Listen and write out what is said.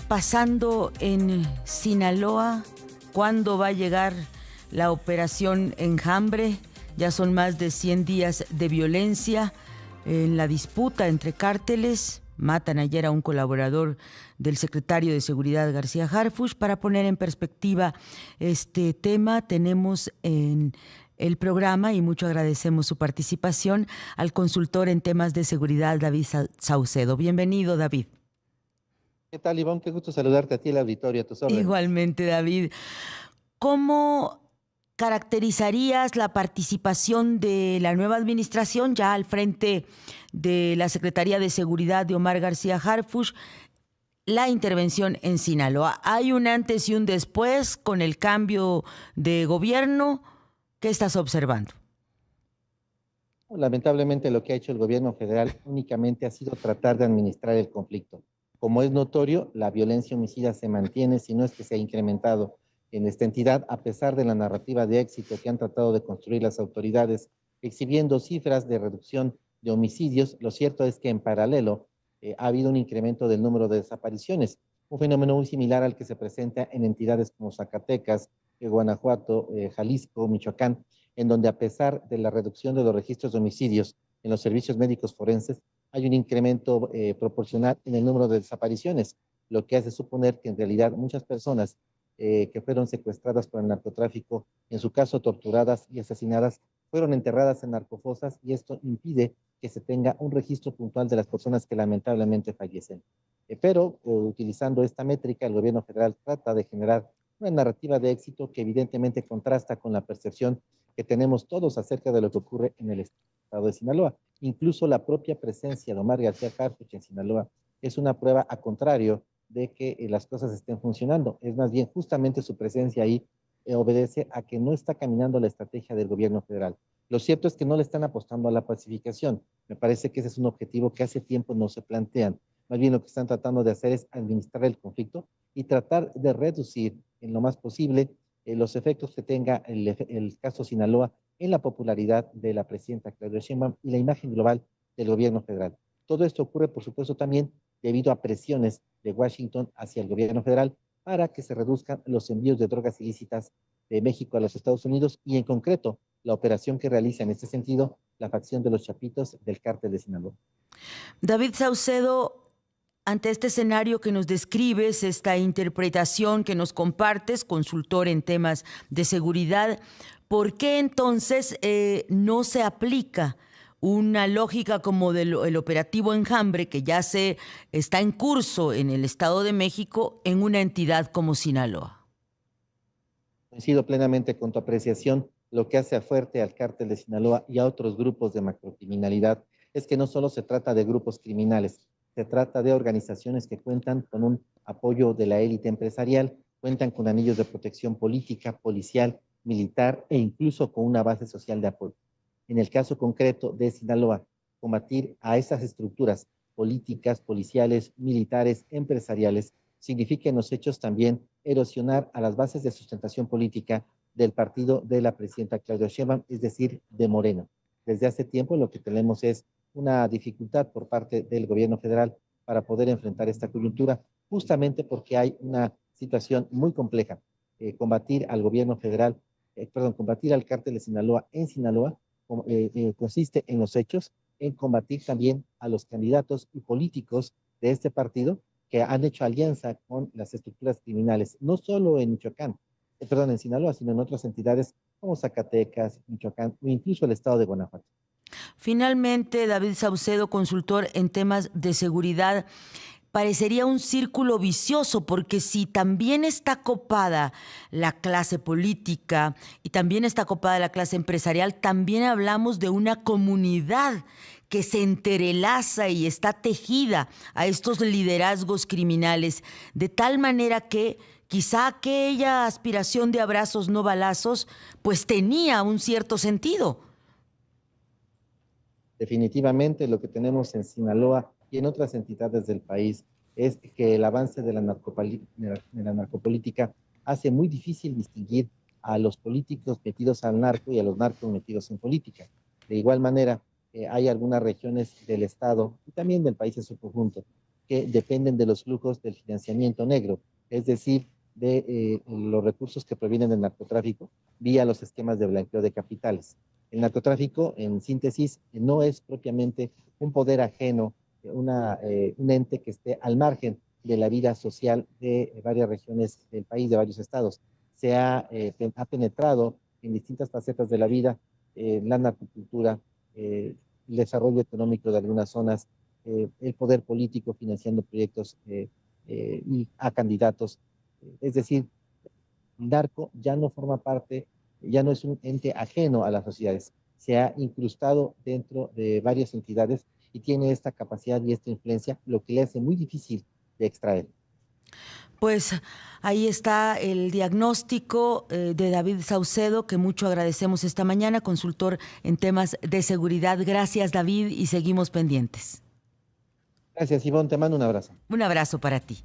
pasando en Sinaloa? ¿Cuándo va a llegar la operación Enjambre? Ya son más de 100 días de violencia en la disputa entre cárteles. Matan ayer a un colaborador del secretario de Seguridad, García Harfuch. Para poner en perspectiva este tema, tenemos en el programa, y mucho agradecemos su participación, al consultor en temas de seguridad, David Saucedo. Bienvenido, David. ¿Qué tal, Ivonne? Qué gusto saludarte a ti, el auditorio, a tus órdenes. Igualmente, David. ¿Cómo caracterizarías la participación de la nueva administración ya al frente de la Secretaría de Seguridad de Omar García Harfuch, la intervención en Sinaloa? ¿Hay un antes y un después con el cambio de gobierno? ¿Qué estás observando? Lamentablemente, lo que ha hecho el gobierno federal únicamente ha sido tratar de administrar el conflicto. Como es notorio, la violencia homicida se mantiene, si no es que se ha incrementado en esta entidad, a pesar de la narrativa de éxito que han tratado de construir las autoridades, exhibiendo cifras de reducción de homicidios. Lo cierto es que en paralelo ha habido un incremento del número de desapariciones, un fenómeno muy similar al que se presenta en entidades como Zacatecas, Guanajuato, Jalisco, Michoacán, en donde a pesar de la reducción de los registros de homicidios en los servicios médicos forenses, hay un incremento proporcional en el número de desapariciones, lo que hace suponer que en realidad muchas personas que fueron secuestradas por el narcotráfico, en su caso torturadas y asesinadas, fueron enterradas en narcofosas, y esto impide que se tenga un registro puntual de las personas que lamentablemente fallecen. Pero utilizando esta métrica, el gobierno federal trata de generar una narrativa de éxito que evidentemente contrasta con la percepción que tenemos todos acerca de lo que ocurre en el estado de Sinaloa. Incluso la propia presencia de Omar García Harfuch en Sinaloa es una prueba a contrario de que las cosas estén funcionando. Es más bien justamente su presencia ahí obedece a que no está caminando la estrategia del gobierno federal. Lo cierto es que no le están apostando a la pacificación. Me parece que ese es un objetivo que hace tiempo no se plantean. Más bien lo que están tratando de hacer es administrar el conflicto y tratar de reducir en lo más posible los efectos que tenga el caso Sinaloa en la popularidad de la presidenta Claudia Sheinbaum y la imagen global del gobierno federal. Todo esto ocurre, por supuesto, también debido a presiones de Washington hacia el gobierno federal para que se reduzcan los envíos de drogas ilícitas de México a los Estados Unidos, y en concreto la operación que realiza en este sentido la facción de los Chapitos del cártel de Sinaloa. David Saucedo, ante este escenario que nos describes, esta interpretación que nos compartes, consultor en temas de seguridad, ¿por qué entonces no se aplica una lógica como el operativo Enjambre, que ya se está en curso en el Estado de México, en una entidad como Sinaloa? Coincido plenamente con tu apreciación. Lo que hace fuerte al cártel de Sinaloa y a otros grupos de macrocriminalidad es que no solo se trata de grupos criminales, se trata de organizaciones que cuentan con un apoyo de la élite empresarial, cuentan con anillos de protección política, policial, militar e incluso con una base social de apoyo. En el caso concreto de Sinaloa, combatir a esas estructuras políticas, policiales, militares, empresariales, significa en los hechos también erosionar a las bases de sustentación política del partido de la presidenta Claudia Sheinbaum, es decir, de Morena. Desde hace tiempo lo que tenemos es una dificultad por parte del gobierno federal para poder enfrentar esta coyuntura, justamente porque hay una situación muy compleja. Combatir al gobierno federal, combatir al cártel de Sinaloa en Sinaloa consiste en los hechos, en combatir también a los candidatos y políticos de este partido que han hecho alianza con las estructuras criminales, no solo en Michoacán, en Sinaloa, sino en otras entidades como Zacatecas, Michoacán o incluso el estado de Guanajuato. Finalmente, David Saucedo, consultor en temas de seguridad, parecería un círculo vicioso, porque si también está copada la clase política y también está copada la clase empresarial, también hablamos de una comunidad que se entrelaza y está tejida a estos liderazgos criminales, de tal manera que quizá aquella aspiración de abrazos no balazos pues tenía un cierto sentido. Definitivamente lo que tenemos en Sinaloa y en otras entidades del país es que el avance de la narcopolítica hace muy difícil distinguir a los políticos metidos al narco y a los narcos metidos en política. De igual manera, hay algunas regiones del Estado y también del país en su conjunto que dependen de los flujos del financiamiento negro, es decir, de los recursos que provienen del narcotráfico vía los esquemas de blanqueo de capitales. El narcotráfico, en síntesis, no es propiamente un poder ajeno, un ente que esté al margen de la vida social de varias regiones del país, de varios estados. Ha penetrado en distintas facetas de la vida, la narcocultura, el desarrollo económico de algunas zonas, el poder político financiando proyectos y a candidatos. Es decir, el narco ya no forma parte, ya no es un ente ajeno a las sociedades, se ha incrustado dentro de varias entidades y tiene esta capacidad y esta influencia, lo que le hace muy difícil de extraer. Pues ahí está el diagnóstico de David Saucedo, que mucho agradecemos esta mañana, consultor en temas de seguridad. Gracias, David, y seguimos pendientes. Gracias, Ivonne, te mando un abrazo. Un abrazo para ti.